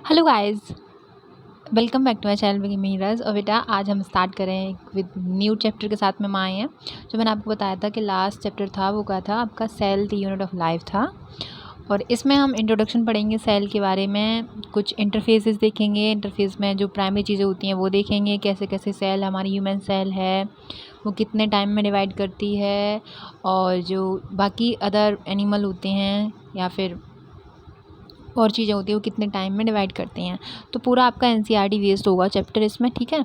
Hello guys, welcome back to my channel Miraj. और बेटा आज हम स्टार्ट कर रहे हैं विद न्यू चैप्टर के साथ में हम आए हैं। जो मैंने आपको बताया था कि लास्ट चैप्टर था वो क्या था, आपका cell the unit of life था। और इसमें हम इंट्रोडक्शन पढ़ेंगे सेल के बारे में, कुछ इंटरफेसेस देखेंगे। इंटरफेस में जो प्राइमरी चीज़ें होती हैं वो देखेंगे, कैसे कैसे सेल हमारी ह्यूमन सेल है वो कितने टाइम में डिवाइड करती है, और जो बाकी अदर एनिमल होते हैं या फिर और चीज़ें होती हैं वो कितने टाइम में डिवाइड करती हैं। तो पूरा आपका एनसीईआरटी वेस्ट होगा चैप्टर इसमें, ठीक है।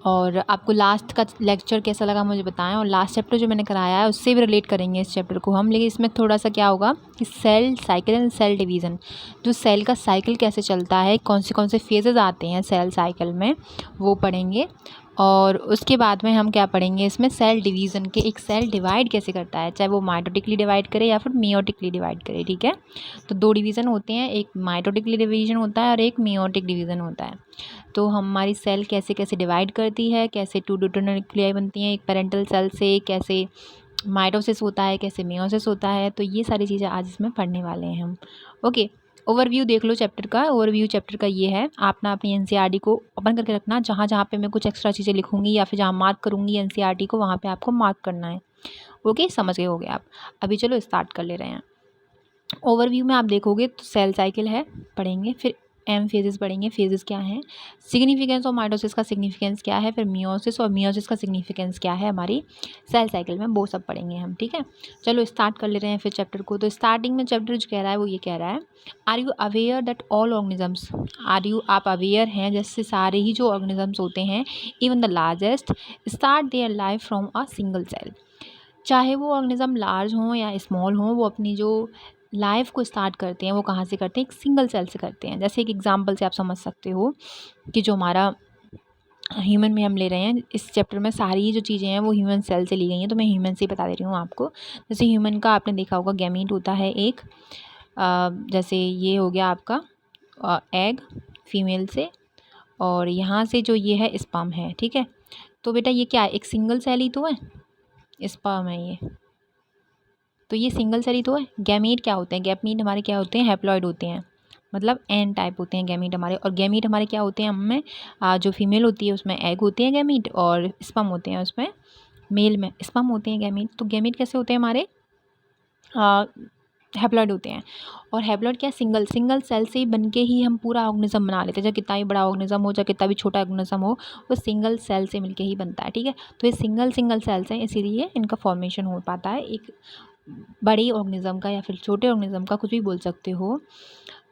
और आपको लास्ट का लेक्चर कैसा लगा मुझे बताएं, और लास्ट चैप्टर जो मैंने कराया है उससे भी रिलेट करेंगे इस चैप्टर को हम। लेकिन इसमें थोड़ा सा क्या होगा कि cell cycle and cell division, जो सेल का साइकिल कैसे चलता है, कौन से फेजेस आते हैं सेल साइकिल में, वो पढ़ेंगे। और उसके बाद में हम क्या पढ़ेंगे इसमें, सेल डिवीज़न के, एक सेल डिवाइड कैसे करता है, चाहे वो माइटोटिकली डिवाइड करे या फिर मियोटिकली डिवाइड करे, ठीक है। तो दो डिवीज़न होते हैं, एक माइटोटिकली डिवीज़न होता है और एक मियोटिक डिवीज़न होता है। तो हमारी सेल कैसे कैसे डिवाइड करती है, कैसे टू न्यूक्लियाई बनती हैं एक पेरेंटल सेल से, कैसे माइटोसिस होता है, कैसे मियोसिस होता है, तो ये सारी चीज़ें आज इसमें पढ़ने वाले हैं हम। ओके, ओवरव्यू देख लो चैप्टर का। ओवरव्यू चैप्टर का ये है, आप ना अपनी एनसीईआरटी को ओपन करके रखना। जहाँ जहाँ पे मैं कुछ एक्स्ट्रा चीज़ें लिखूंगी या फिर जहाँ मार्क करूँगी एनसीईआरटी को, वहाँ पे आपको मार्क करना है। ओके, समझ गए होगे आप। अभी चलो स्टार्ट कर ले रहे हैं। ओवरव्यू में आप देखोगे तो सेल साइकिल है, पढ़ेंगे। फिर एम फेजेस पढ़ेंगे, फेजेस क्या हैं, सिग्निफिकेंस और माइटोसिस का सिग्निफिकेंस क्या है, फिर मियोसिस और मियोसिस का सिग्निफिकेंस क्या है हमारी सेल साइकिल में, वो सब पढ़ेंगे हम, ठीक है। चलो स्टार्ट कर ले रहे हैं फिर चैप्टर को। तो स्टार्टिंग में चैप्टर जो कह रहा है वो ये कह रहा है, are you aware that all organisms, are you आप अवेयर हैं जैसे सारे ही जो ऑर्गेनिजम्स होते हैं, even the largest, start their life from a single cell. चाहे वो ऑर्गेनिज्म लार्ज हों या स्मॉल हों, वो अपनी जो लाइफ को स्टार्ट करते हैं वो कहाँ से करते हैं, एक सिंगल सेल से करते हैं। जैसे एक एग्जांपल से आप समझ सकते हो कि जो हमारा ह्यूमन में हम ले रहे हैं इस चैप्टर में, सारी जो चीज़ें हैं वो ह्यूमन सेल से ली गई हैं, तो मैं ह्यूमन से ही बता दे रही हूँ आपको। जैसे ह्यूमन का आपने देखा होगा गैमीट होता है एक, जैसे ये हो गया आपका एग फीमेल से, और यहाँ से जो ये है स्पर्म है, ठीक है। तो बेटा ये क्या है, एक सिंगल सेल ही तो है, स्पर्म है ये, तो ये सिंगल सेल ही तो है। गैमीट क्या होते हैं, गैमीट हमारे क्या होते हैं, हैप्लॉइड होते हैं, मतलब एन टाइप होते हैं गैमीट हमारे। और गैमीट हमारे क्या होते हैं, हमें जो फीमेल होती है उसमें एग होते हैं गैमीट, और स्पर्म होते हैं उसमें, मेल में स्पर्म होते हैं गैमीट। तो गैमीट कैसे होते हैं हमारे, हैप्लॉइड होते हैं। और हैप्लॉइड क्या, सिंगल सेल से ही बन के ही हम पूरा ऑर्गेनिज्म बना लेते हैं। चाहे कितना भी बड़ा ऑर्गेनिज्म हो, चाहे कितना भी छोटा ऑर्गेनिज्म हो, वो सिंगल सेल से मिलके ही बनता है, ठीक है। तो ये सिंगल सेल्स हैं, इसीलिए इनका फॉर्मेशन हो पाता है। एक बड़े ऑर्गेनिज्म का या फिर छोटे ऑर्गेनिज्म का, कुछ भी बोल सकते हो,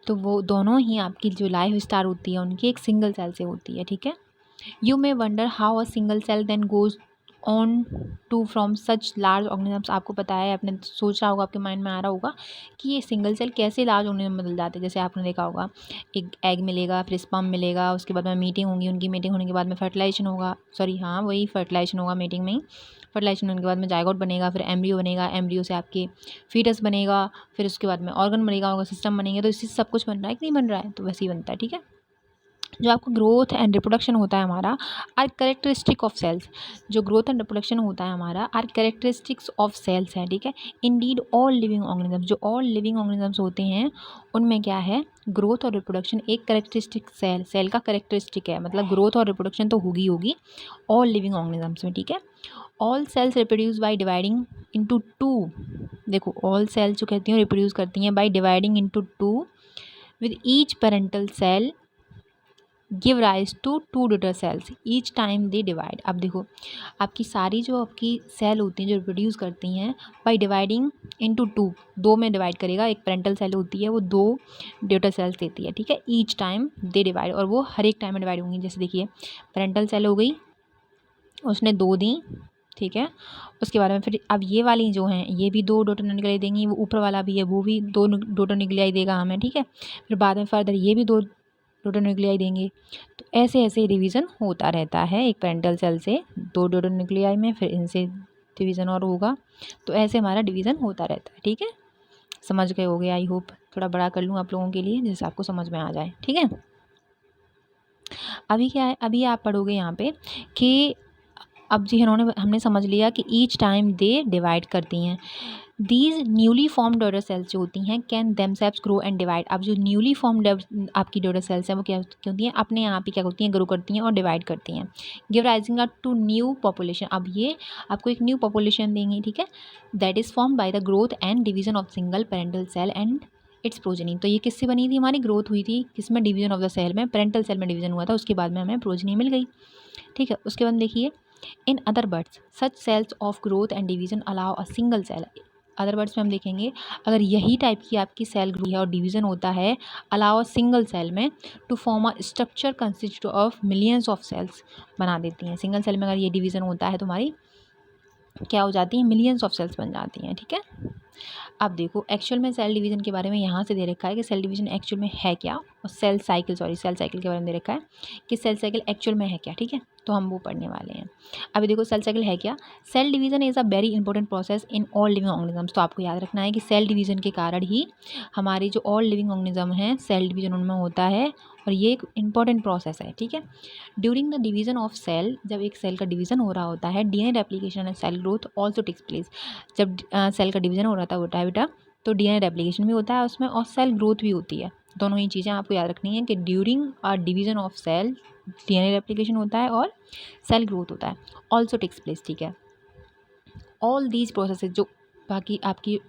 तो वो दोनों ही आपकी जो लाइफ स्टार होती है उनकी एक सिंगल सेल से होती है, ठीक है। You may wonder how a single cell then goes on to from such large organisms. आपको पता है, आपने सोचा होगा, आपके माइंड में आ रहा होगा कि ये सिंगल सेल कैसे लार्ज ऑर्गेनिज्म में बदल जाते हैं। जैसे आपने देखा होगा, एक एग मिलेगा, फिर स्पर्म मिलेगा, उसके बाद में मीटिंग होगी, उनकी मीटिंग होने के बाद में फर्टिलाइजेशन होगा, सॉरी हाँ वही फर्टिलाइजेशन होगा मीटिंग में ही। फर्टिलाइजेशन होने के बाद में जायगोट बनेगा, फिर एम्ब्रियो बनेगा, एम्ब्रियो से आपके फीटस बनेगा, फिर उसके बाद में ऑर्गन बनेगा, ऑर्गन सिस्टम बनेंगे। तो इससे सब कुछ बन रहा है कि नहीं बन रहा है, तो वैसे ही बनता है, ठीक है। जो आपका ग्रोथ एंड रिप्रोडक्शन होता है हमारा, आर कैरेक्टरिस्टिक ऑफ सेल्स। जो ग्रोथ एंड रिप्रोडक्शन होता है हमारा आर कैरेक्टरिस्टिक्स ऑफ सेल्स है, ठीक है। इंडीड ऑल लिविंग ऑर्गेनिजम्स, जो ऑल लिविंग ऑर्गेनिजम्स होते हैं उनमें क्या है, ग्रोथ और रिप्रोडक्शन एक कैरेक्टरिस्टिक सेल का कैरेक्टरिस्टिक है। मतलब ग्रोथ और रिप्रोडक्शन तो होगी ऑल लिविंग ऑर्गेनिजम्स में, ठीक है। All cells reproduce by dividing into two. देखो ऑल सेल्स जो कहती हैं रिप्रोड्यूस करती हैं by dividing into two, with each parental cell give rise to two daughter cells each time they divide. अब देखो आपकी सारी जो आपकी सेल होती हैं जो रिप्रोड्यूस करती हैं बाय डिवाइडिंग इनटू टू, दो में डिवाइड करेगा। एक पेरेंटल सेल होती है वो दो डॉटर सेल्स देती है, ठीक है। ईच टाइम दे डिवाइड, और वो हर एक टाइम में डिवाइड होंगी। जैसे देखिए पेरेंटल सेल हो गई, उसने दो दी, ठीक है। उसके बाद में फिर अब ये वाली जो हैं ये भी दो डॉटर न्यूक्लियाई देंगी, वो ऊपर वाला भी है वो भी दो डॉटर न्यूक्लियाई देगा हमें, ठीक है। फिर बाद में फर्दर ये भी दो डॉटर न्यूक्लियाई देंगे। तो ऐसे ऐसे डिवीज़न होता रहता है एक पेरेंटल सेल से दो डॉटर न्यूक्लियाई में, फिर इनसे डिवीज़न और होगा। तो ऐसे हमारा डिवीज़न होता रहता है, ठीक है। समझ गए होगे, आई होप। थोड़ा बड़ा कर लूँ आप लोगों के लिए जिससे आपको समझ में आ जाए, ठीक है। अभी क्या है, अभी आप पढ़ोगे यहाँ पे कि अब जी हमने समझ लिया कि ईच टाइम दे डिवाइड करती हैं। These newly formed daughter cells जो होती हैं can themselves grow and divide. अब जो न्यूली फॉर्म्ड आपकी डॉटर सेल्स हैं वो क्या होती हैं, अपने आप ही क्या होती हैं, ग्रो करती हैं और डिवाइड करती हैं। Give rising to new population, अब ये आपको एक न्यू पॉपुलेशन देंगी, ठीक है, that is form by the growth and division of single parental cell and its progeny. तो ये किससे बनी थी, हमारी ग्रोथ हुई थी किसमें, डिवीजन ऑफ द सेल में, पेरेंटल सेल में डिवीजन हुआ था, उसके बाद में हमें प्रोजेनी मिल गई, ठीक है। उसके बाद देखिए, in other words such cells of growth and division allow a single cell. Other words में हम देखेंगे, अगर यही टाइप की आपकी सेल ग्रोथ है और डिवीजन होता है अलाउ अ सिंगल सेल में to form a structure consist of millions of cells, बना देती हैं। सिंगल सेल में अगर ये डिवीजन होता है तो हमारी क्या हो जाती है, मिलियंस ऑफ सेल्स बन जाती हैं, ठीक है। अब देखो एक्चुअल में सेल डिवीजन के बारे में यहाँ से दे रखा है कि सेल डिवीजन एक्चुअल में है क्या, और सेल साइकिल के बारे में दे रखा है कि सेल साइकिल एक्चुअल में है क्या, ठीक है, तो हम वो पढ़ने वाले हैं। अभी देखो सेल साइकिल है क्या, cell division is a very important process in all living organisms. तो आपको याद रखना है कि सेल डिवीजन के कारण ही हमारी जो ऑल लिविंग ऑर्गेनिज्म हैं सेल डिवीजन उनमें होता है, और ये एक इंपॉर्टेंट प्रोसेस है, ठीक है। During the division of cell, जब एक सेल का डिवीजन हो रहा होता है, DNA replication and cell growth also takes place. जब सेल का डिवीजन हो रहा होता है बेटा, तो डीएनए रेप्लिकेशन भी होता है उसमें और सेल ग्रोथ भी होती है। दोनों ही चीज़ें आपको याद रखनी है कि during a division of cell DNA replication होता है और सेल ग्रोथ होता है, ऑल्सो टेक्स प्लेस, ठीक है। ऑल दीज प्रोसेसेस, जो बाकी आपकी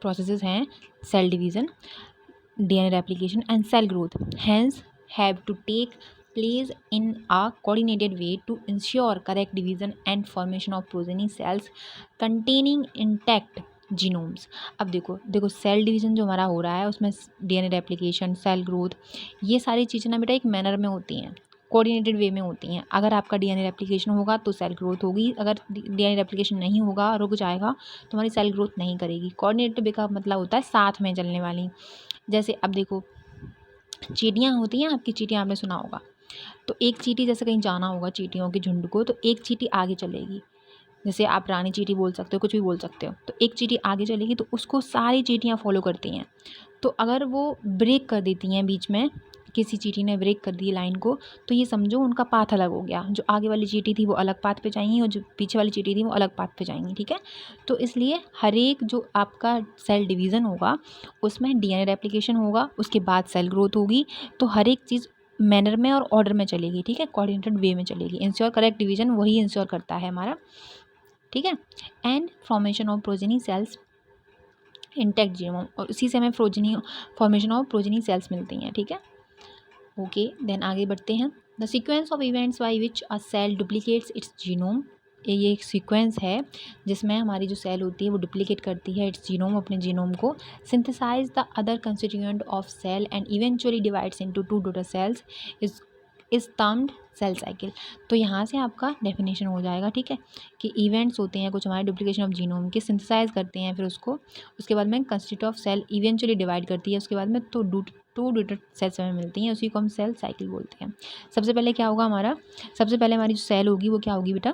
प्रोसेसेस हैं, cell division, DNA replication and cell growth hence have to take place in a coordinated way to ensure correct division and formation of progeny cells containing intact genomes. अब देखो cell division जो हमारा हो रहा है उसमें DNA replication, cell growth, ये सारी चीज़ें ना बेटा एक मैनर में होती हैं, कोऑर्डिनेटेड वे में होती हैं। अगर आपका डीएनए रेप्लिकेशन होगा तो सेल ग्रोथ होगी, अगर डीएनए रेप्लिकेशन नहीं होगा, रुक जाएगा, तो हमारी सेल ग्रोथ नहीं करेगी। कोऑर्डिनेटेड वे का मतलब होता है साथ में चलने वाली। जैसे अब देखो चींटियाँ होती हैं, आपकी चींटियाँ आपने सुना होगा, तो एक चींटी जैसे कहीं जाना होगा चींटियों के झुंड को, तो एक चींटी आगे चलेगी, जैसे आप रानी चींटी बोल सकते हो, कुछ भी बोल सकते हो, तो एक चींटी आगे चलेगी तो उसको सारी चींटियाँ फॉलो करती हैं। तो अगर वो ब्रेक कर देती हैं बीच में, किसी चींटी ने ब्रेक कर दी लाइन को, तो ये समझो उनका पाथ अलग हो गया, जो आगे वाली चींटी थी वो अलग पाथ पे जाएंगी और जो पीछे वाली चींटी थी वो अलग पाथ पे जाएंगी, ठीक है। तो इसलिए हर एक जो आपका सेल डिवीज़न होगा उसमें डीएनए रेप्लिकेशन होगा, उसके बाद सेल ग्रोथ होगी, तो हर एक चीज़ मैनर में और ऑर्डर में चलेगी, ठीक है, कोऑर्डिनेटेड वे में चलेगी। इंश्योर करेक्ट डिवीज़न वही इंश्योर करता है हमारा, ठीक है। And formation of progeny cells intact genome, और उसी से हमें फॉर्मेशन ऑफ प्रोजेनी सेल्स मिलती हैं, ठीक है। ओके देन आगे बढ़ते हैं। The sequence of events by which a cell duplicates its genome, ये एक सीक्वेंस है जिसमें हमारी जो सेल होती है वो डुप्लीकेट करती है इट्स जीनोम, अपने जीनोम को, synthesize the other constituent of cell and eventually divides into two daughter cells is termed cell cycle. तो यहाँ से आपका डेफिनेशन हो जाएगा, ठीक है, कि इवेंट्स होते हैं कुछ हमारे डुप्लीकेशन ऑफ जीनोम के, सिंथेसाइज करते हैं फिर उसको, उसके बाद में constitute of cell eventually divide करती है, उसके बाद में तो टू डॉटर सेल्स हमें मिलती हैं, उसी को हम सेल साइकिल बोलते हैं। सबसे पहले क्या होगा हमारा, सबसे पहले हमारी जो सेल होगी वो क्या होगी बेटा,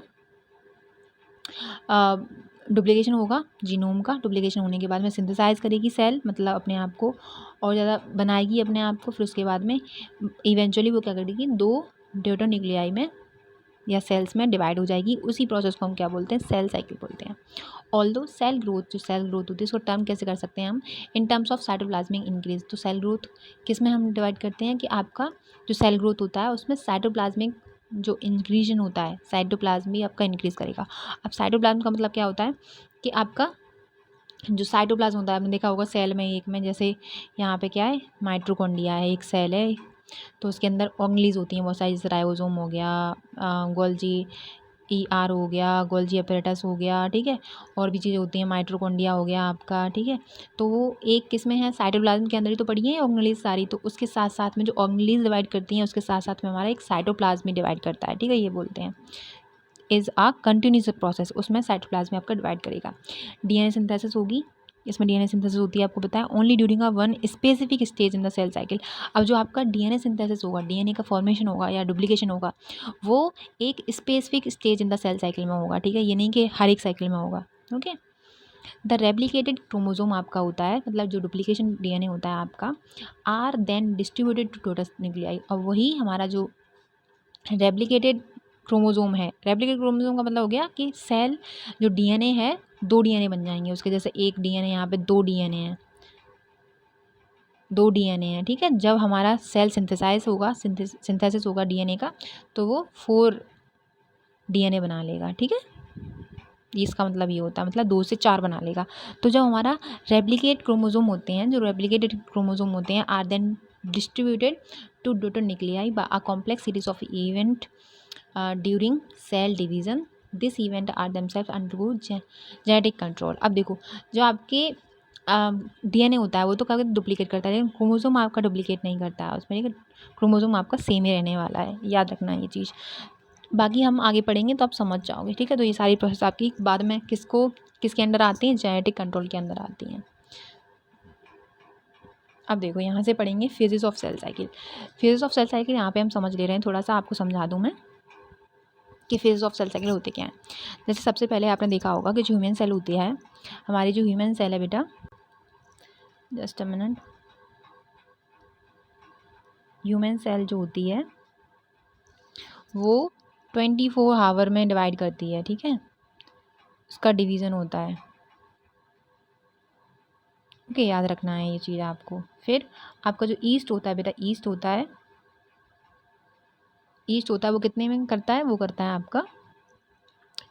डुप्लीकेशन होगा जीनोम का, डुप्लीकेशन होने के बाद में सिंथेसाइज करेगी सेल, मतलब अपने आप को और ज़्यादा बनाएगी अपने आप को, फिर उसके बाद में इवेंचुअली वो क्या करेगी, दो डॉटर न्यूक्लियाई में या सेल्स में डिवाइड हो जाएगी। उसी प्रोसेस को हम क्या बोलते हैं, सेल साइकिल बोलते हैं। ऑल्दो सेल ग्रोथ, जो सेल ग्रोथ होती है उसको टर्म कैसे कर सकते हैं हम, in terms of cytoplasmic increase. तो सेल ग्रोथ किस में हम डिवाइड करते हैं कि आपका जो सेल ग्रोथ होता है उसमें साइटोप्लाज्मिक जो इंक्रीजन होता है, साइटोप्लाज्म भी आपका इंक्रीज़ करेगा। अब साइटोप्लाज्म का मतलब क्या होता है कि आपका जो साइटोप्लाज्म होता है, आपने देखा होगा सेल में एक में, जैसे यहाँ पे क्या है, माइटोकॉन्ड्रिया है, एक सेल है, तो उसके अंदर ऑर्गेनेल्स होती हैं बहुत सारी, जैसे राइबोसोम हो गया, गोल्जी हो गया, गोल्जी अपैरेटस हो गया, ठीक है, और भी चीज़ें होती हैं, माइटोकॉन्ड्रिया हो गया आपका, ठीक है। तो वो एक किस में है, साइटोप्लाज्म के अंदर ही तो पड़ी है ऑर्गेनेल्स सारी, तो उसके साथ साथ में जो ऑर्गेनेल्स डिवाइड करती हैं उसके साथ साथ में हमारा एक साइटोप्लाज्म भी डिवाइड करता है, ठीक है, ये बोलते हैं इज़ अ कंटिन्यूस प्रोसेस, उसमें साइटोप्लाज्म आपका डिवाइड करेगा। डीएनए सिंथेसिस होगी, इसमें डीएनए सिंथेसिस होती है, आपको पता है, only during a one specific stage in the cell cycle. अब जो आपका डीएनए सिंथेसिस होगा, डीएनए का फॉर्मेशन होगा या डुप्लीकेशन होगा, वो एक specific stage in the cell cycle में होगा, ठीक है, ये नहीं कि हर एक साइकिल में होगा। ओके, द रेप्लिकेटेड क्रोमोसोम आपका होता है, मतलब जो डुप्लीकेशन डीएनए होता है आपका, are then distributed to daughters nuclei, और वही हमारा जो रेप्लिकेटेड क्रोमोसोम है, रेप्लिकेटेड क्रोमोसोम का मतलब हो गया कि सेल जो डीएनए है 2 डीएनए बन जाएंगे उसके, जैसे एक डीएनए, यहाँ पे 2 डीएनए हैं, 2 डीएनए हैं, ठीक है। जब हमारा सेल सिंथेसाइज होगा, सिंथेसिस होगा डीएनए का, तो वो 4 डीएनए बना लेगा, ठीक है। इसका मतलब ये होता है, मतलब 2 से 4 बना लेगा। तो जब हमारा रेप्लिकेट क्रोमोसोम होते हैं, जो रेप्लिकेटेड क्रोमोसोम होते हैं, are then distributed to daughter nuclei by a complex series of event during cell division. This event are themself undergo genetic control. अब देखो, जो आपके डीएनए होता है वो तो क्या डुप्लीकेट करता है, लेकिन क्रोमोसोम आपका डुप्लीकेट नहीं करता है उसमें, ठीक है। क्रोमोसोम आपका सेम ही रहने वाला है, याद रखना ये चीज़। बाकी हम आगे पढ़ेंगे तो आप समझ जाओगे, ठीक है। तो ये सारी प्रोसेस आपकी बाद में किसके अंडर आती हैं, जेनेटिक कंट्रोल के अंदर आती हैं। अब देखो यहाँ से पढ़ेंगे phases of cell cycle. Phases of cell cycle यहाँ पे हम समझ ले रहे हैं, थोड़ा सा आपको समझा दूँ मैं कि फेजेस ऑफ सेल साइकिल होते क्या हैं। जैसे सबसे पहले आपने देखा होगा कि जो ह्यूमन सेल होती है, हमारी जो ह्यूमन सेल है बेटा, just a minute, human cell जो होती है वो 24 आवर में डिवाइड करती है, ठीक है। उसका डिवीज़न होता है, ओके, याद रखना है ये चीज़ आपको। फिर आपका जो ईस्ट होता है बेटा, ईस्ट होता है वो कितने में करता है, वो करता है आपका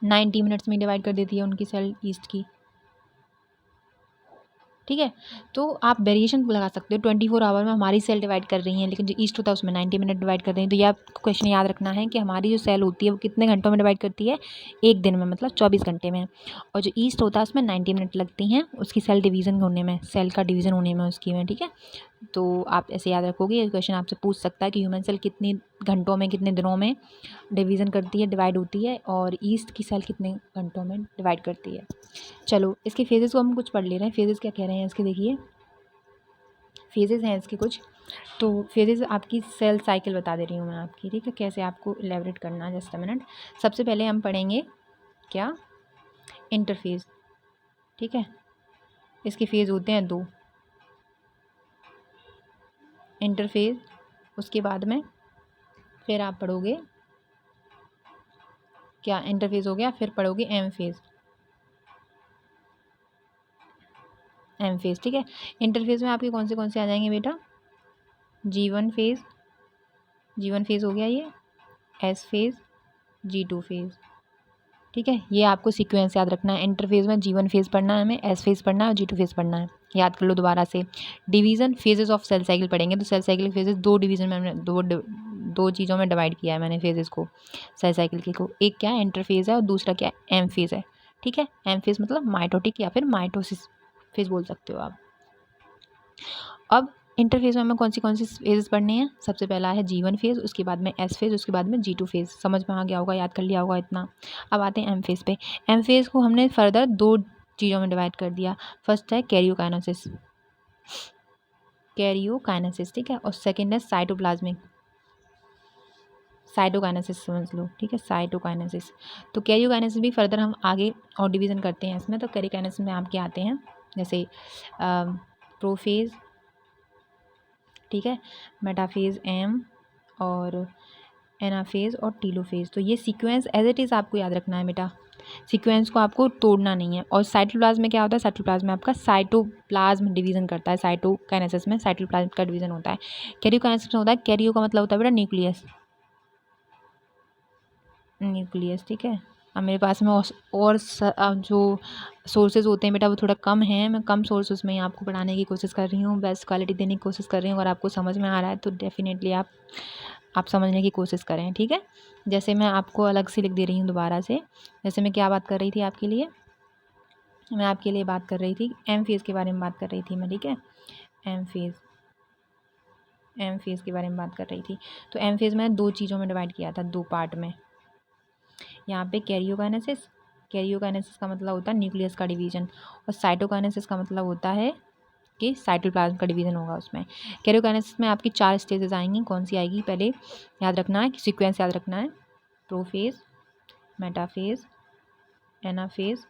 90 मिनट्स में डिवाइड कर देती है उनकी सेल ईस्ट की, ठीक है। तो आप वेरिएशन लगा सकते हो, 24 आवर में हमारी सेल डिवाइड कर रही हैं, लेकिन जो ईस्ट होता है उसमें 90 मिनट डिवाइड कर रही हैं। तो ये आपको क्वेश्चन याद रखना है कि हमारी जो सेल होती है वो कितने घंटों में डिवाइड करती है, 1 दिन में, मतलब 24 घंटे में। और जो ईस्ट होता है उसमें 90 मिनट लगती हैं उसकी सेल डिवीज़न होने में, सेल का डिवीज़न होने में उसकी में, ठीक है। तो आप ऐसे याद रखोगे, ये क्वेश्चन आपसे पूछ सकता है कि ह्यूमन सेल कितने घंटों में, कितने दिनों में डिवीज़न करती है, डिवाइड होती है, और ईस्ट की सेल कितने घंटों में डिवाइड करती है। चलो इसके फेजेस को हम कुछ पढ़ ले रहे हैं। फेजेस क्या कह रहे हैं इसके, देखिए फेजेस हैं इसके कुछ। तो फेजेस आपकी सेल साइकिल बता दे रही हूँ मैं आपकी, ठीक है, कैसे आपको एलेबरेट करना है, जस्ट अ मिनट। सबसे पहले हम पढ़ेंगे क्या, इंटरफेज, ठीक है। इसके फेज होते हैं 2, इंटरफेज, उसके बाद में फिर आप पढ़ोगे क्या, इंटरफेज हो गया, फिर पढ़ोगे एम फेज, एम फेज, ठीक है। इंटरफेज में आपके कौन से आ जाएंगे बेटा, G1 फेज, G1 फेज हो गया ये, एस फेज, G2 फेज, ठीक है। ये आपको सीक्वेंस याद रखना है। इंटरफेज में G1 फेज पढ़ना है हमें, एस फेज पढ़ना है और G2 फेज पढ़ना है, याद कर लो दोबारा से। Division phases of cell cycle पढ़ेंगे, तो सेल साइकिल फेजेस 2 डिवीज़न में हमने दो चीज़ों में डिवाइड किया है मैंने फेजेस को, सेल साइकिल के को। एक क्या है, इंटरफेज है, और दूसरा क्या है, एम फेज है, ठीक है। एम फेज मतलब माइटोटिक या फिर माइटोसिस फेज बोल सकते हो आप। अब इंटरफेज में हमें कौन सी फेजेस पढ़नी है, सबसे पहला है G1 फेज, उसके बाद में एस फेज, उसके बाद में G2 फेज। समझ में आ गया होगा, याद कर लिया होगा इतना। अब आते हैं एम फेज पे। एम फेज को हमने फर्दर 2 चीज़ों में डिवाइड कर दिया। फर्स्ट है कैरियोकाइनेसिस, ठीक है, और सेकेंड है साइटोकाइनेसिस समझ लो, ठीक है, साइटोकाइनेसिस। तो कैरियोकाइनेसिस भी फर्दर हम आगे और डिवीज़न करते हैं इसमें। तो कैरियोकाइनेसिस में आपके आते हैं जैसे प्रोफेज, ठीक है, मेटाफेज एम, और एनाफेज और टीलोफेज। तो ये सीक्वेंस एज इट इज़ आपको याद रखना है बेटा, सीक्वेंस को आपको तोड़ना नहीं है। और साइटोप्लाज्म में क्या होता है, साइटोप्लाज्म में आपका साइटोप्लाज्म डिवीज़न करता है, साइटोकाइनेसिस में साइटोप्लाज्म का डिवीज़न होता है। कैरियोकाइनेसिस में होता है, कैरियो का मतलब होता है बेटा न्यूक्लियस, ठीक है। अब मेरे पास में जो सोर्सेज होते हैं बेटा वो थोड़ा कम हैं, मैं कम सोर्सेज में ही आपको पढ़ाने की कोशिश कर रही हूँ, बेस्ट क्वालिटी देने की कोशिश कर रही हूँ। अगर आपको समझ में आ रहा है तो डेफिनेटली आप समझने की कोशिश करें, ठीक है। जैसे मैं आपको अलग से लिख दे रही हूँ दोबारा से। जैसे मैं क्या बात कर रही थी आपके लिए, मैं आपके लिए बात कर रही थी एम फेज़ के बारे में बात कर रही थी मैं, ठीक है। एम फेज़ के बारे में बात कर रही थी। तो एम फेज़ में 2 चीज़ों में डिवाइड किया था, 2 पार्ट में। यहाँ पे कैरियोकाइनेसिस का मतलब होता है न्यूक्लियस का डिवीज़न, और साइटोकाइनेसिस का मतलब होता है कि साइटोप्लाज्म का डिवीज़न होगा उसमें। कैरियोकाइनेसिस में आपकी 4 स्टेजेस आएंगी, कौन सी आएगी पहले याद रखना है, सीक्वेंस याद रखना है, प्रोफेज, मेटाफेज, एनाफेज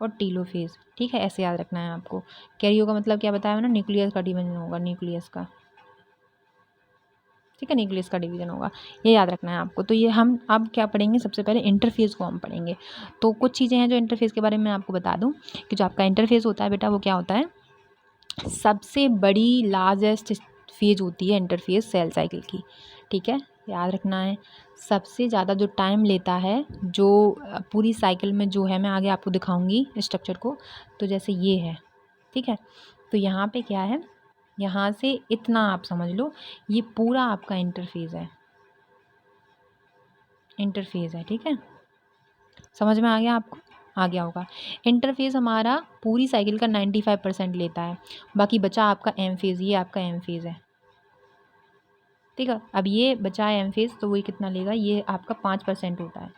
और टीलोफेज, ठीक है, ऐसे याद रखना है आपको। कैरियो का मतलब क्या बताया मैंने, न्यूक्लियस का डिवीज़न होगा, न्यूक्लियस का, ठीक है, न्यूक्लियस का डिवीज़न होगा, ये याद रखना है आपको। तो ये हम अब क्या पढ़ेंगे, सबसे पहले इंटरफेस को हम पढ़ेंगे। तो कुछ चीज़ें हैं जो इंटरफेस के बारे में आपको बता दूँ कि जो आपका इंटरफेस होता है बेटा वो क्या होता है, सबसे बड़ी लार्जेस्ट फेज होती है इंटरफेस सेल साइकिल की। ठीक है, याद रखना है। सबसे ज़्यादा जो टाइम लेता है, जो पूरी साइकिल में जो है, मैं आगे आपको दिखाऊंगी स्ट्रक्चर को। तो जैसे ये है, ठीक है, तो यहाँ पे क्या है, यहाँ से इतना आप समझ लो, ये पूरा आपका इंटरफेस है, इंटरफेस है। ठीक है, समझ में आ गया आपको, आ गया होगा। इंटरफेस हमारा पूरी साइकिल का 95% लेता है, बाकी बचा आपका एम फेज़, ये आपका एम फेज़ है। ठीक है, अब ये बचा है एम फेज़, तो वही कितना लेगा, ये आपका 5% होता है।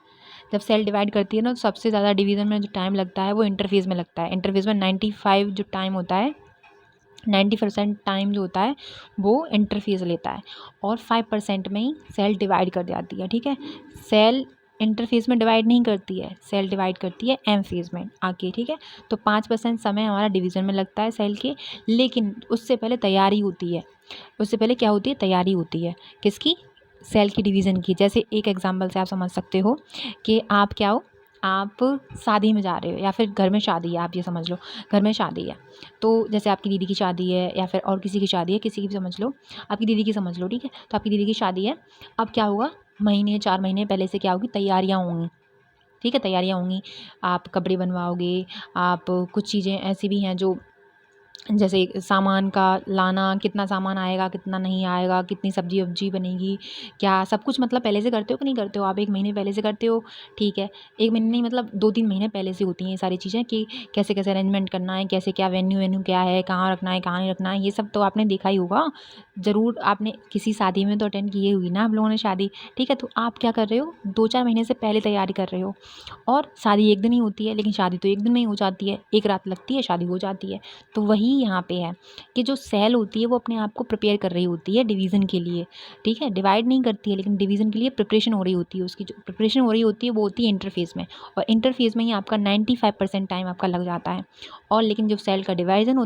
जब सेल डिवाइड करती है ना, तो सबसे ज़्यादा डिवीज़न में जो टाइम लगता है वो इंटरफेस में लगता है। इंटरफेस में 95 जो टाइम होता है, 90% टाइम जो होता है वो इंटरफेस लेता है, और 5% में ही सेल डिवाइड कर जाती है। ठीक है, सेल इंटरफेस में डिवाइड नहीं करती है, सेल डिवाइड करती है एम फेज़ में आके। ठीक है, तो 5% समय हमारा डिवीज़न में लगता है सेल के, लेकिन उससे पहले तैयारी होती है। उससे पहले क्या होती है, तैयारी होती है, किसकी, सेल की डिवीज़न की। जैसे एक एग्जांपल से आप समझ सकते हो कि आप क्या हो, आप शादी में जा रहे हो, या फिर घर में शादी है, आप ये समझ लो घर में शादी है। तो जैसे आपकी दीदी की शादी है, या फिर और किसी की शादी है, किसी की भी समझ लो, आपकी दीदी की समझ लो। ठीक है, तो आपकी दीदी की शादी है, अब क्या होगा, महीने 4 महीने पहले से क्या होगी, तैयारियाँ होंगी। ठीक है, तैयारियाँ होंगी, आप कपड़े बनवाओगे, आप कुछ चीज़ें ऐसी भी हैं जो, जैसे सामान का लाना, कितना सामान आएगा, कितना नहीं आएगा, कितनी सब्जी वब्जी बनेगी, क्या सब कुछ मतलब पहले से करते हो कि नहीं करते हो, आप 1 महीने पहले से करते हो। ठीक है, 1 महीने नहीं, मतलब 2-3 महीने पहले से होती हैं ये सारी चीज़ें, कि कैसे कैसे अरेंजमेंट करना है, कैसे क्या वेन्यू वेन्यू क्या है, कहाँ रखना है, कहाँ नहीं रखना है, ये सब तो आपने देखा ही होगा ज़रूर। आपने किसी शादी में तो अटेंड की हुई ना आप लोगों ने शादी। ठीक है, तो आप क्या कर रहे हो, 2-4 महीने से पहले तैयारी कर रहे हो। और शादी एक दिन ही होती है, लेकिन शादी तो एक दिन में ही हो जाती है, एक रात लगती है, शादी हो जाती है। तो वही यहाँ पे है कि जो सेल होती है वो अपने आप को प्रिपेयर कर रही होती है डिवीज़न के लिए। ठीक है, डिवाइड नहीं करती है, लेकिन डिवीज़न के लिए प्रिपरेशन हो रही होती है। उसकी जो प्रिपरेशन हो रही होती है वो होती है इंटरफेस में, और इंटरफेस में ही आपका 95% टाइम आपका लग जाता है। और लेकिन जो सेल का डिवीज़न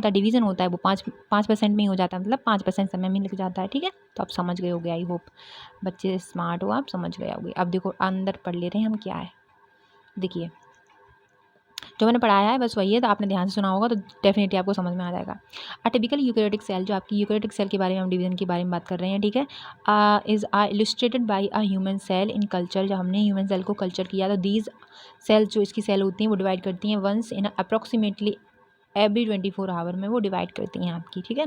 होता है वो 5% में ही हो जाता है, मतलब 5% समय में लग जाता है। ठीक है, तो आप समझ गए होगे, आई होप बच्चे स्मार्ट हो, आप समझ गए होगे। अब देखो अंदर पढ़ ले रहे हैं हम क्या है, देखिए जो मैंने पढ़ाया है बस वही है, तो आपने ध्यान से सुना होगा तो डेफिनेटली आपको समझ में आ जाएगा। टिपिकल यूकेरियोटिक सेल, जो आपकी यूकेरियोटिक सेल के बारे में, हम डिवीजन के बारे में बात कर रहे हैं। ठीक है, is illustrated by a human cell in culture. जब हमने ह्यूमन सेल को कल्चर किया तो दीज सेल्स, जो इसकी सेल होती हैं वो डिवाइड करती हैं once in approximately every 24 hour में वो डिवाइड करती हैं आपकी। ठीक है,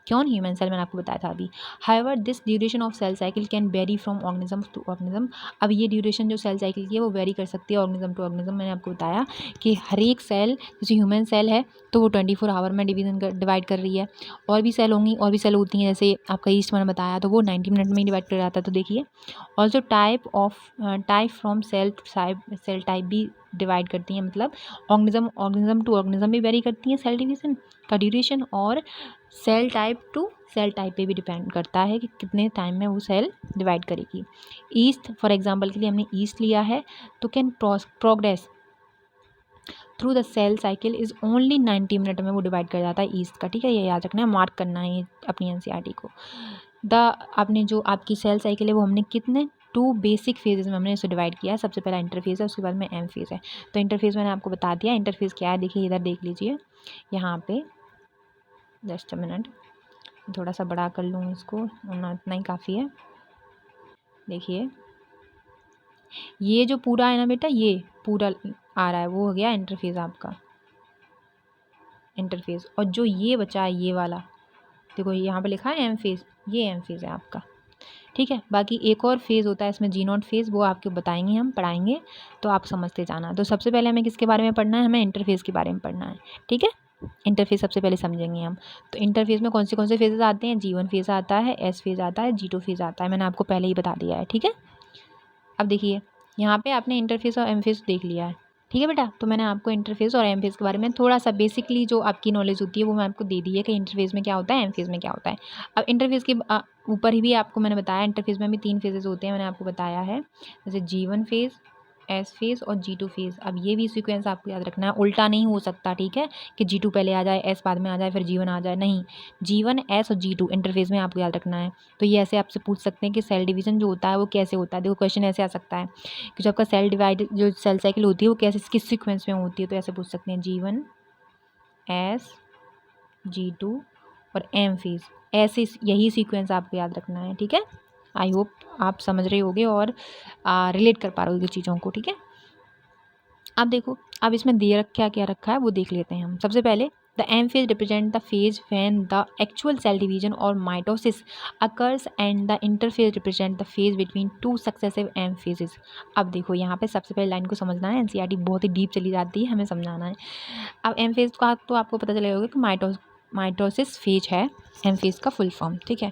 क्यों ह्यूमन सेल मैंने आपको बताया था अभी। However this duration of cell cycle can vary from organism to organism. अब ये ड्यूरेशन जो सेल साइकिल की है वो वेरी कर सकती है ऑर्गेनिज्म टू ऑर्गेनिज्म। मैंने आपको बताया कि हर एक सेल, जैसे ह्यूमन सेल है तो वो 24 आवर में डिवाइड कर रही है। और भी सेल होंगी, और भी सेल होती हैं, जैसे आपका ईस्ट मैंने बताया तो वो 90 मिनट में ही डिवाइड कर जाता है। तो देखिए also type from cell to cell type भी डिवाइड करती हैं, मतलब ऑर्गेनिज्म टू ऑर्गेनिज्म भी वेरी करती हैं सेल डिवीजन का ड्यूरेशन, और cell type to cell type पे भी डिपेंड करता है कि कितने टाइम में वो सेल डिवाइड करेगी। ईस्ट फॉर एग्जांपल के लिए हमने ईस्ट लिया है, तो can progress through the cell cycle is only 90 minute में वो डिवाइड कर जाता है ईस्ट का। ठीक है, ये याद रखना है, मार्क करना है अपनी एनसीईआरटी को। आपने जो आपकी सेल साइकिल है वो हमने कितने 2 बेसिक फेजेस में हमने इसे डिवाइड किया है। सबसे पहला इंटरफेज है, उसके बाद में एम फेज है। तो इंटरफेज मैंने आपको बता दिया, इंटरफेज क्या है, देखिए इधर देख लीजिए, यहाँ पे जस्ट अ मिनट, थोड़ा सा बड़ा कर लूँ इसको, वरना इतना ही काफ़ी है। देखिए ये जो पूरा है ना बेटा, ये पूरा आ रहा है, वो हो गया इंटरफेज आपका, इंटरफेज। और जो ये बचा है ये वाला, देखो यहाँ पे लिखा है एम फेज, ये एम फेज है आपका। ठीक है, बाकी एक और फेज़ होता है इसमें, जी नॉट फेज़, वो आपको बताएंगे, हम पढ़ाएंगे, तो आप समझते जाना। तो सबसे पहले हमें किसके बारे में पढ़ना है, हमें इंटरफेस के बारे में पढ़ना है। ठीक है, इंटरफेस सबसे पहले समझेंगे हम। तो इंटरफेस में कौन से फेजेस आते हैं, G1 फेज़ आता है, S फेज़ आता है, G2 फेज़ आता है, मैंने आपको पहले ही बता दिया है। ठीक है, अब देखिए यहाँ पे आपने इंटरफेस और एम फेज़ देख लिया है। ठीक है बेटा, तो मैंने आपको इंटरफेस और एम फेज़ के बारे में थोड़ा सा बेसिकली जो आपकी नॉलेज होती है वो मैं आपको दे दी है कि इंटरफेस में क्या होता है, एम फेज़ में क्या होता है। अब इंटरफेस के ऊपर ही भी आपको मैंने बताया, इंटरफेस में भी 3 फेजेस होते हैं, मैंने आपको बताया है, जैसे G1 फेज़, एस फेज और G2 फेज। अब ये भी सीक्वेंस आपको याद रखना है, उल्टा नहीं हो सकता, ठीक है, कि G2 पहले आ जाए, एस बाद में आ जाए, फिर G1 आ जाए, नहीं, G1 एस और G2 इंटरफेज में आपको याद रखना है। तो ये ऐसे आपसे पूछ सकते हैं कि सेल डिवीजन जो होता है वो कैसे होता है। देखो क्वेश्चन ऐसे आ सकता है कि जो आपका सेल डिवाइड जो सेल साइकिल होती है वो कैसे किस सीक्वेंस में होती है, तो ऐसे पूछ सकते हैं G1 एस G2 और एम फेज, ऐसे यही सीक्वेंस आपको याद रखना है, ठीक है। आई होप आप समझ रहे होगे और रिलेट कर पा रहे होगे चीज़ों को, ठीक है। अब देखो, अब इसमें दे रखा क्या रखा है वो देख लेते हैं हम। सबसे पहले the M phase represent the phase when the actual cell division और mitosis occurs and the interphase represent the phase between two successive M phases. अब देखो यहाँ पे सबसे पहले लाइन को समझना है, एनसीईआरटी बहुत ही डीप चली जाती है, हमें समझाना है। अब एम फेज का तो आपको पता चलेगा होगा कि माइटोसिस फेज है एम फेज का फुल फॉर्म, ठीक है।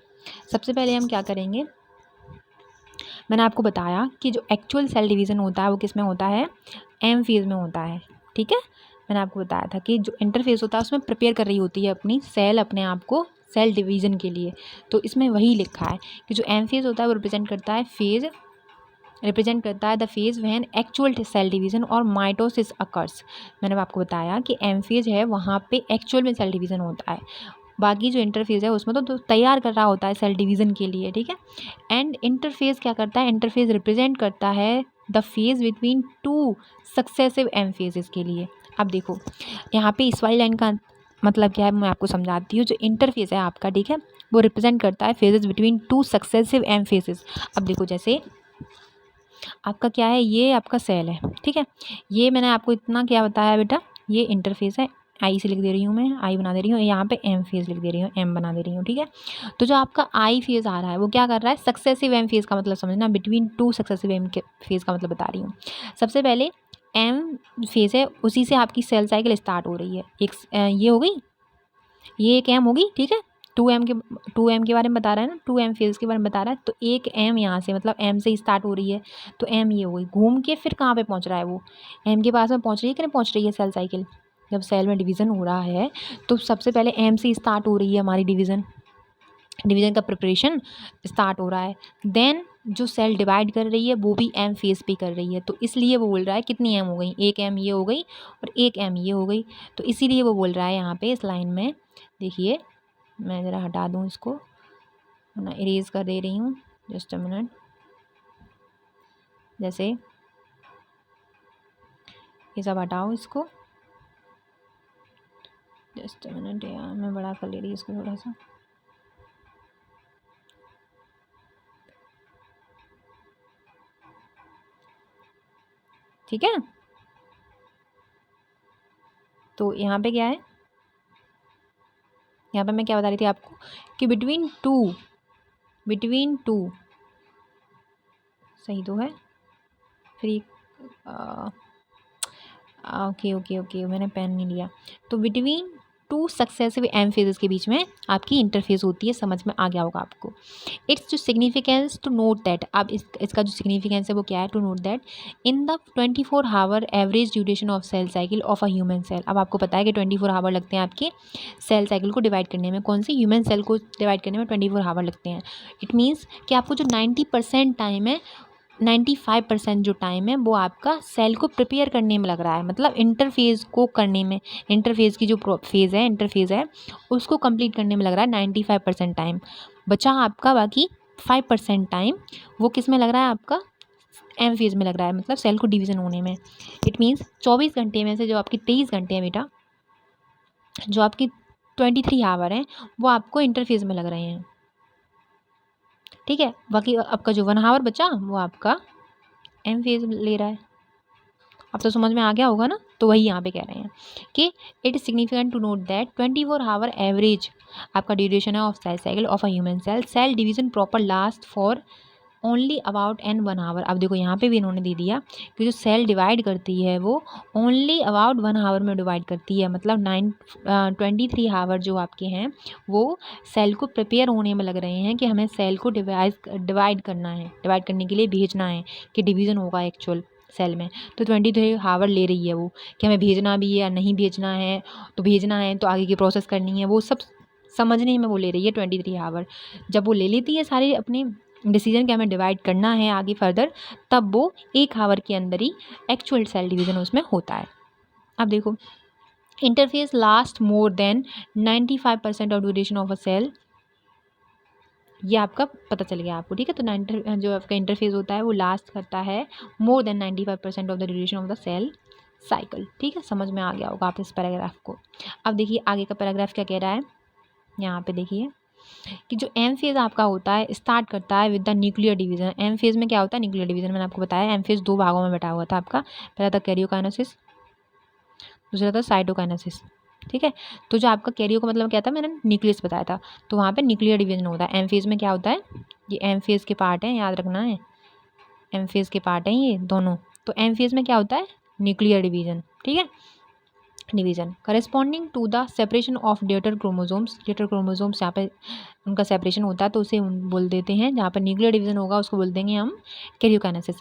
सबसे पहले हम क्या करेंगे, मैंने आपको बताया कि जो एक्चुअल सेल डिवीज़न होता है वो किस में होता है, एम फेज में होता है, ठीक है। मैंने आपको बताया था कि जो इंटरफेस होता है उसमें प्रिपेयर कर रही होती है अपनी सेल अपने आप को सेल डिवीज़न के लिए। तो इसमें वही लिखा है कि जो एम फेज होता है वो रिप्रेजेंट करता है the phase when actual cell division और माइटोसिस अकर्स। मैंने आपको बताया कि एम फेज है वहाँ पे एक्चुअल में सेल डिवीज़न होता है, बाकी जो इंटरफेज है उसमें तो तैयार कर रहा होता है सेल डिवीज़न के लिए, ठीक है। एंड इंटरफेज क्या करता है, इंटरफेज रिप्रेजेंट करता है the phase between two successive M phases के लिए। अब देखो यहाँ पे इस वाली लाइन का मतलब क्या है, मैं आपको समझाती हूँ। जो इंटरफेज है आपका, ठीक है, वो रिप्रेजेंट करता है phases between two successive M phases. अब देखो जैसे आपका क्या है, ये आपका सेल है, ठीक है, ये मैंने आपको इतना क्या बताया बेटा, ये इंटरफेस है, आई से लिख दे रही हूँ मैं, आई बना दे रही हूँ, यहाँ पे एम फेज लिख दे रही हूँ, एम बना दे रही हूँ, ठीक है। तो जो आपका आई फेज आ रहा है वो क्या कर रहा है, सक्सेसिव एम फेज का मतलब समझना, बिटवीन टू सक्सेसिव एम के फेज का मतलब बता रही हूँ। सबसे पहले एम फेज है, उसी से आपकी सेल साइकिल स्टार्ट हो रही है, एक ये हो गई, ये एक एम होगी, ठीक है। टू एम के बारे में बता रहा है ना, टू एम फेज के बारे में बता रहा है, तो एक एम यहाँ से मतलब एम से स्टार्ट हो रही है, तो एम ये हो गई, घूम के फिर कहाँ पे पहुँच रहा है, वो एम के पास में पहुँच रही है कि नहीं पहुँच रही है सेल साइकिल। जब सेल में डिवीज़न हो रहा है तो सबसे पहले एम से स्टार्ट हो रही है हमारी डिवीज़न का प्रिपरेशन स्टार्ट हो रहा है। देन जो सेल डिवाइड कर रही है वो भी एम फेज पे कर रही है, तो इसलिए वो बोल रहा है कितनी एम हो गई, एक एम ये हो गई और एक एम ये हो गई, तो इसीलिए वो बोल रहा है यहाँ पे इस लाइन में। देखिए मैं ज़रा हटा दूँ इसको, ना इरेज कर दे रही हूँ, जस्ट अ मिनट। जैसे ये सब हटाओ इसको, जस्ट अ मिनट यार, मैं बड़ा कर ले रही हूँ इसको थोड़ा सा, ठीक है। तो यहाँ पे क्या है, यहाँ पे मैं क्या बता रही थी आपको कि बिटवीन टू सही तो है, फिर ओके ओके ओके, मैंने पेन नहीं लिया। तो between two successive M phases के बीच में आपकी इंटरफेस होती है, समझ में आ गया होगा आपको। इट्स जो सिग्निफिकेंस टू नोट दैट, अब इसका जो सिग्निफिकेंस है वो क्या है, to note that in the 24 hour average duration of cell cycle of a human cell. अब आपको पता है कि 24 आवर लगते हैं आपके सेल साइकिल को डिवाइड करने में, कौन सी ह्यूमन सेल को डिवाइड करने में 24 आवर लगते हैं। इट मीन्स कि आपको जो 90% टाइम है, 95% जो टाइम है वो आपका सेल को प्रिपेयर करने में लग रहा है, मतलब इंटरफेज़ को करने में, इंटरफेज़ की जो इंटरफेज़ है उसको कंप्लीट करने में लग रहा है 95% टाइम। बचा आपका बाकी 5% टाइम, वो किस में लग रहा है आपका, एम फेज़ में लग रहा है, मतलब सेल को डिवीज़न होने में। इट मीन्स 24 घंटे में से जो आपकी 23 घंटे हैं बेटा, जो आपकी 23 आवर हैं वो आपको इंटरफेज़ में लग रहे हैं, ठीक है। बाकी आपका जो 1 आवर बचा वो आपका एम फेज ले रहा है। अब तो समझ में आ गया होगा ना, तो वही यहाँ पे कह रहे हैं कि it is significant to note that 24 hour average आपका ड्यूरेशन है of cell cycle of a human cell division proper last for only about an 1 hour. अब देखो यहाँ पे भी इन्होंने दे दिया कि जो सेल डिवाइड करती है वो ओनली अबाउट 1 आवर में डिवाइड करती है, मतलब 23 आवर जो आपके हैं वो सेल को प्रिपेयर होने में लग रहे हैं कि हमें सेल को डिवाइड करना है, डिवाइड करने के लिए भेजना है कि डिवीज़न होगा एक्चुअल सेल में। तो 23 आवर ले रही है वो कि हमें भेजना भी है या नहीं भेजना है, तो भेजना है तो आगे की प्रोसेस करनी है, वो सब समझने में वो ले रही है 23 आवर। जब वो ले लेती है सारे अपने डिसीजन कि हमें डिवाइड करना है आगे फर्दर, तब वो 1 आवर के अंदर ही एक्चुअल सेल डिवीज़न उसमें होता है। अब देखो, interphase last more than 95% of duration of a cell, ये आपका पता चल गया आपको, ठीक है। तो जो आपका इंटरफेस होता है वो लास्ट करता है more than 95% of the duration of the cell cycle, ठीक है। समझ में आ गया होगा आप इस पैराग्राफ को। अब देखिए आगे का पैराग्राफ क्या कह रहा है, यहाँ पे देखिए कि जो एम फेज़ आपका होता है स्टार्ट करता है with the nuclear division. M phase में क्या होता है, न्यूक्लियर डिवीजन। मैंने आपको बताया एम फेज़ 2 भागों में बटा हुआ था आपका, पहला था कैरियोकाइनेसिस, दूसरा था साइटोकाइनेसिस, ठीक है। तो जो आपका कैरियो का मतलब क्या था, मैंने न्यूक्लियस बताया था, तो वहाँ पे न्यूक्लियर डिवीजन होता है। एम फेज़ में क्या होता है, ये एम फेज़ के पार्ट हैं, याद रखना है, एम फेज़ के पार्ट हैं ये दोनों। तो एम फेज़ में क्या होता है, न्यूक्लियर डिवीजन, ठीक है। Division corresponding to the separation of daughter chromosomes, daughter chromosomes यहाँ पे उनका सेपरेशन होता है, तो उसे बोल देते हैं, जहाँ पर न्यूक्लियर डिवीजन होगा उसको बोल देंगे हम karyokinesis.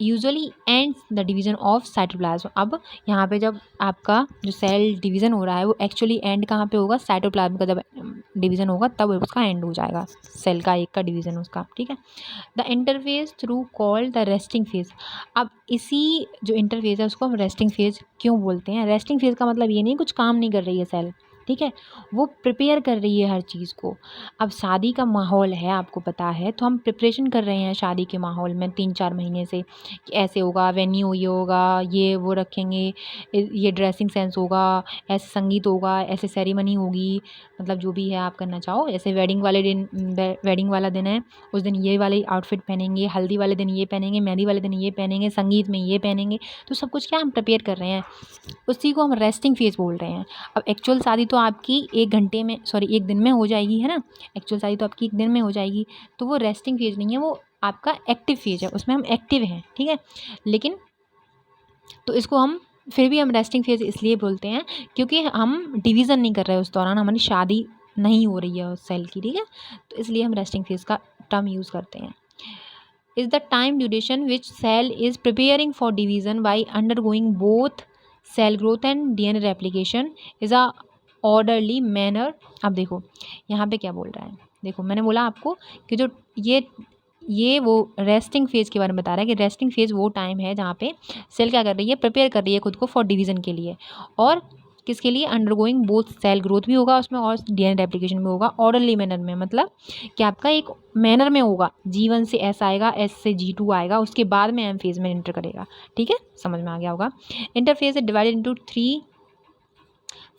Usually ends the division of cytoplasm. अब यहाँ पे जब आपका जो सेल डिवीजन हो रहा है वो एक्चुअली एंड कहाँ पे होगा, साइटोप्लाज्म का जब डिवीजन होगा तब उसका एंड हो जाएगा, सेल का एक का डिवीजन उसका, ठीक है। The interface through called the resting phase. अब इसी जो इंटरफेस है उसको हम रेस्टिंग फेज क्यों बोलते हैं, रेस्टिंग फेज का मतलब ये नहीं कुछ काम नहीं कर रही है सेल, ठीक है, वो प्रिपेयर कर रही है हर चीज़ को। अब शादी का माहौल है आपको पता है, तो हम प्रिपरेशन कर रहे हैं शादी के माहौल में 3-4 महीने से कि ऐसे होगा, वेन्यू ये होगा, ये वो रखेंगे, ये ड्रेसिंग सेंस होगा, ऐसे संगीत होगा, ऐसे सेरेमनी होगी, मतलब जो भी है आप करना चाहो। ऐसे वेडिंग वाले दिन, वेडिंग वाला दिन है उस दिन ये वाले आउटफिट पहनेंगे, हल्दी वाले दिन ये पहनेंगे, मेहंदी वाले दिन ये पहनेंगे, संगीत में ये पहनेंगे, तो सब कुछ क्या हम प्रिपेयर कर रहे हैं, उसी को हम रेस्टिंग फेज बोल रहे हैं। अब एक्चुअल शादी तो आपकी 1 घंटे में, सॉरी 1 दिन में हो जाएगी, है ना, एक्चुअल शादी तो आपकी 1 दिन में हो जाएगी, तो वो रेस्टिंग फेज नहीं है, वो आपका एक्टिव फेज है, उसमें हम एक्टिव हैं, ठीक है। लेकिन तो इसको हम फिर भी हम रेस्टिंग फेज इसलिए बोलते हैं क्योंकि हम डिवीज़न नहीं कर रहे हैं उस दौरान, हमारी शादी नहीं हो रही है उस सेल की, ठीक है, तो इसलिए हम रेस्टिंग फेज का टर्म यूज़ करते हैं। Is the time duration which cell is preparing for division by undergoing both cell growth and DNA replication is a orderly manner. अब देखो यहाँ पे क्या बोल रहा है, देखो मैंने बोला आपको कि जो ये वो रेस्टिंग फेज़ के बारे में बता रहा है कि रेस्टिंग फेज़ वो टाइम है जहाँ पे सेल क्या कर रही है, प्रिपेयर कर रही है खुद को फॉर डिवीज़न के लिए, और किसके लिए, अंडरगोइंग बोथ सेल ग्रोथ भी होगा उसमें और डीएनए रेप्लिकेशन भी होगा, ऑर्डरली मैनर में, मतलब कि आपका एक मैनर में होगा, G1 से S आएगा, S से G2 आएगा, उसके बाद में M फेज़ में एंटर करेगा, ठीक है, समझ में आ गया होगा। Interphase is divided into 3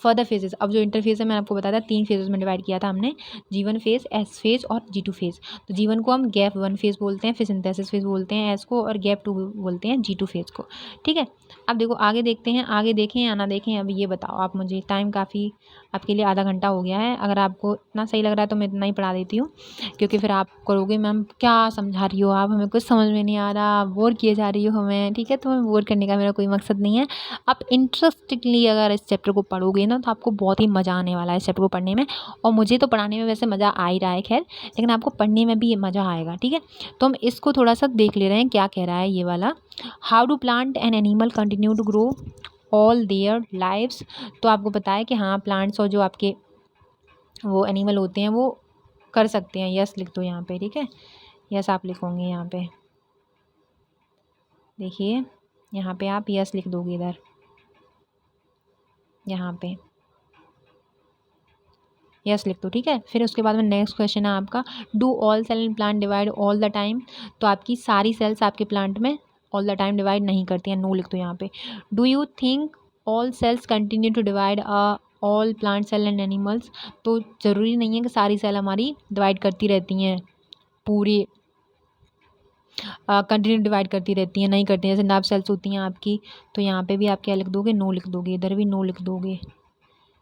further phases. अब जो इंटरफेस है मैंने आपको बताया था 3 फेजेस में डिवाइड किया था हमने, G1 फेज़, S फेज़ और G2 फेज़। तो G1 को हम गैप 1 फेज़ बोलते हैं, फिर सिंथेसिस फेज़ बोलते हैं S को, और गैप 2 बोलते हैं G2 फेज़ को, ठीक है। अब देखो आगे देखते हैं, आगे देखें या ना देखें, अब ये बताओ आप मुझे, टाइम काफ़ी आपके लिए आधा घंटा हो गया है, अगर आपको इतना सही लग रहा है तो मैं इतना ही पढ़ा देती हूँ, क्योंकि फिर आप करोगे मैम क्या समझा रही हो आप, हमें कुछ समझ में नहीं आ रहा, बोर किए जा रही हो हमें, ठीक है। तो मैं बोर करने का मेरा कोई मकसद नहीं है। आप इंटरेस्टिंगली अगर इस चैप्टर को पढ़ोगे ना तो आपको बहुत ही मज़ा आने वाला है इस चैप्टर को पढ़ने में, और मुझे तो पढ़ाने में वैसे मज़ा आ ही रहा है खैर, लेकिन आपको पढ़ने में भी ये मज़ा आएगा, ठीक है। तो हम इसको थोड़ा सा देख ले रहे हैं क्या कह रहा है ये वाला, how do plant and animal continue to grow all their lives. तो आपको पता है कि हाँ प्लांट्स और जो आपके वो एनिमल होते हैं वो कर सकते हैं, यस लिख दो यहाँ पे, ठीक है, यस आप लिखोगे यहाँ पे, देखिए यहाँ पे आप यस लिख दोगे इधर, यहाँ पे यस लिख दो, ठीक है। फिर उसके बाद में नेक्स्ट क्वेश्चन है आपका, do all cell in plant divide all the time. तो आपकी सारी सेल्स आपके प्लांट में ऑल द टाइम डिवाइड नहीं करती हैं, नो लिख दो यहाँ पे। Do you think all cells continue to divide all plant cell and animals. तो ज़रूरी नहीं है कि सारी सेल हमारी डिवाइड करती रहती हैं, पूरी कंटिन्यू डिवाइड करती रहती हैं, नहीं करती हैं, जैसे नर्व सेल्स होती हैं आपकी, तो यहाँ पे भी आप क्या लिख दोगे, नो लिख दोगे, इधर भी नो लिख दोगे,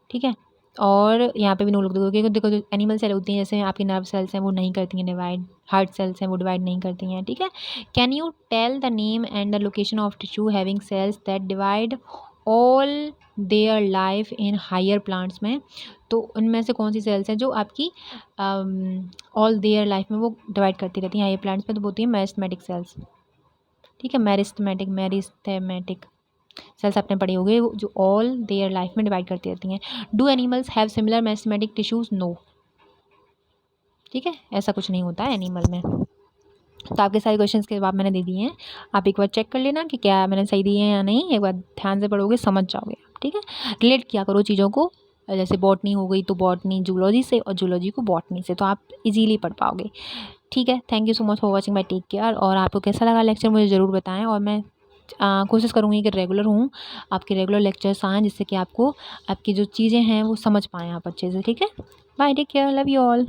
ठीक है, और यहाँ पे भी नो लिख दोगे, क्योंकि देखो जो एनिमल सेल होती हैं जैसे आपकी नर्व सेल्स हैं वो नहीं करती हैं डिवाइड, हार्ट सेल्स हैं वो डिवाइड नहीं करती हैं, ठीक है। Can you tell the name and the location of tissue having cells that divide all their life in higher plants में। तो उनमें से कौन सी सेल्स हैं जो आपकी ऑल देयर लाइफ में वो डिवाइड करती रहती हैं हायर प्लांट्स में, तो वो होती है मेरिस्टेमेटिक सेल्स, ठीक है, मेरिस्टेमेटिक सेल्स आपने पढ़ी होगी, जो ऑल देयर लाइफ में डिवाइड करती रहती हैं। Do animals have similar meristematic tissues, no, ठीक है, ऐसा कुछ नहीं होता है एनिमल में। तो आपके सारे क्वेश्चंस के जवाब मैंने दे दिए हैं। आप एक बार चेक कर लेना कि क्या मैंने सही दिए हैं या नहीं। एक बार ध्यान से पढ़ोगे समझ जाओगे, ठीक है। रिलेट किया करो चीज़ों को, जैसे बॉटनी हो गई तो बॉटनी जूलॉजी से और जूलॉजी को बॉटनी से, तो आप इजीली पढ़ पाओगे, ठीक है। Thank you so much for watching my take care. और आपको कैसा लगा लेक्चर मुझे ज़रूर बताएं, और मैं कोशिश करूँगी कि रेगुलर हूँ, आपके रेगुलर लेक्चर्स आएँ, जिससे कि आपको आपकी जो चीज़ें हैं वो समझ पाएँ आप अच्छे से, ठीक है। Bye, take care, love you all.